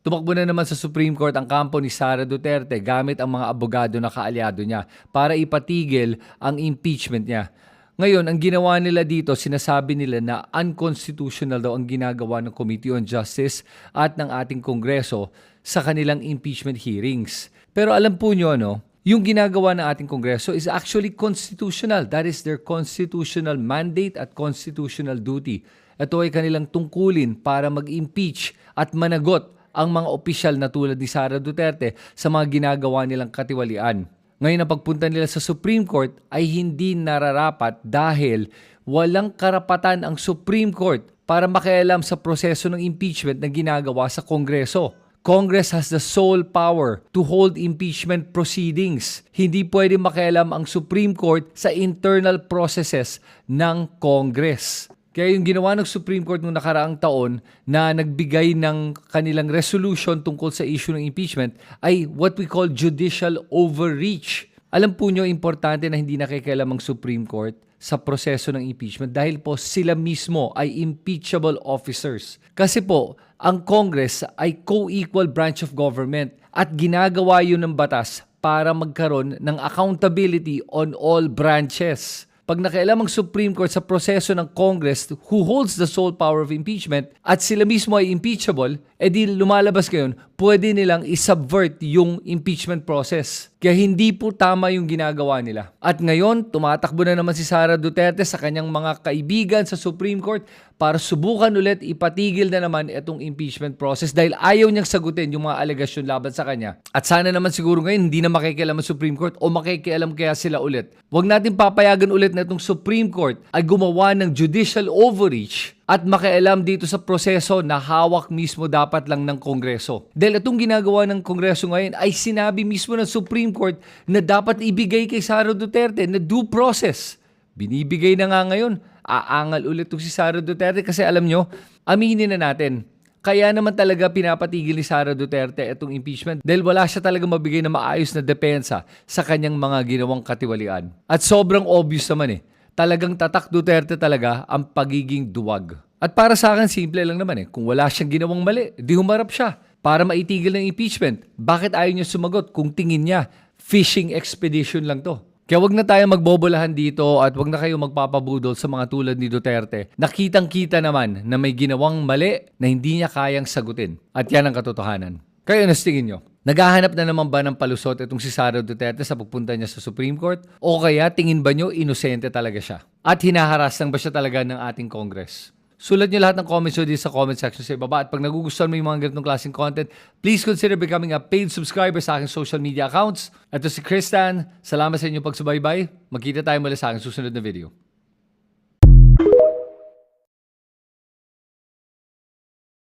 Tumakbo na naman sa Supreme Court ang kampo ni Sara Duterte gamit ang mga abogado na kaalyado niya para ipatigil ang impeachment niya. Ngayon, ang ginawa nila dito, sinasabi nila na unconstitutional daw ang ginagawa ng Committee on Justice at ng ating Kongreso sa kanilang impeachment hearings. Pero alam po nyo, yung ginagawa ng ating Kongreso is actually constitutional. That is their constitutional mandate at constitutional duty. Ito ay kanilang tungkulin para mag-impeach at managot ang mga opisyal na tulad ni Sara Duterte sa mga ginagawa nilang katiwalian. Ngayon ang pagpunta nila sa Supreme Court ay hindi nararapat dahil walang karapatan ang Supreme Court para makialam sa proseso ng impeachment na ginagawa sa Kongreso. Congress has the sole power to hold impeachment proceedings. Hindi pwede makialam ang Supreme Court sa internal processes ng Congress. Kaya yung ginawa ng Supreme Court noong nakaraang taon na nagbigay ng kanilang resolution tungkol sa issue ng impeachment ay what we call judicial overreach. Alam po nyo, importante na hindi nakikialam ang Supreme Court sa proseso ng impeachment dahil po sila mismo ay impeachable officers. Kasi po, ang Congress ay co-equal branch of government at ginagawa yun ng batas para magkaroon ng accountability on all branches. Pag nakialam ang Supreme Court sa proseso ng Congress who holds the sole power of impeachment at sila mismo ay impeachable, edi lumalabas ngayon, pwede nilang isubvert yung impeachment process. Kaya hindi po tama yung ginagawa nila. At ngayon, tumatakbo na naman si Sara Duterte sa kanyang mga kaibigan sa Supreme Court para subukan ulit ipatigil na naman itong impeachment process dahil ayaw niyang sagutin yung mga alegasyon laban sa kanya. At sana naman siguro ngayon hindi na makikialam ang Supreme Court o makikialam kaya sila ulit. Huwag natin papayagan ulit na itong Supreme Court ay gumawa ng judicial overreach at makialam dito sa proseso na hawak mismo dapat lang ng Kongreso. Dahil itong ginagawa ng Kongreso ngayon ay sinabi mismo ng Supreme Court na dapat ibigay kay Sara Duterte na due process. Binibigay na nga ngayon. Aangal ulit itong si Sara Duterte kasi alam nyo, aminin na natin, kaya naman talaga pinapatigil ni Sara Duterte itong impeachment dahil wala siya talaga mabigay na maayos na depensa sa kanyang mga ginawang katiwalian. At sobrang obvious naman talagang tatak Duterte talaga ang pagiging duwag. At para sa akin, simple lang naman kung wala siyang ginawang mali, di humarap siya para maitigil ng impeachment. Bakit ayaw niya sumagot kung tingin niya fishing expedition lang to? Kaya wag na tayo magbobolahan dito at wag na kayo magpapabudol sa mga tulad ni Duterte. Nakitang-kita naman na may ginawang mali na hindi niya kayang sagutin. At yan ang katotohanan. Kayo na tingin nyo? Naghahanap na naman ba ng palusot itong si Sara Duterte sa pagpunta niya sa Supreme Court? O kaya tingin ba nyo inosente talaga siya? At hinaharas lang ba siya talaga ng ating Congress? Sulat niyo lahat ng comments nyo dito sa comment section sa ibaba. At pag nagugustuhan mo yung mga ganitong klaseng content, please consider becoming a paid subscriber sa aking social media accounts. Ito si Christian. Salamat sa inyong pagsubaybay. Magkita tayo muli sa aking susunod na video.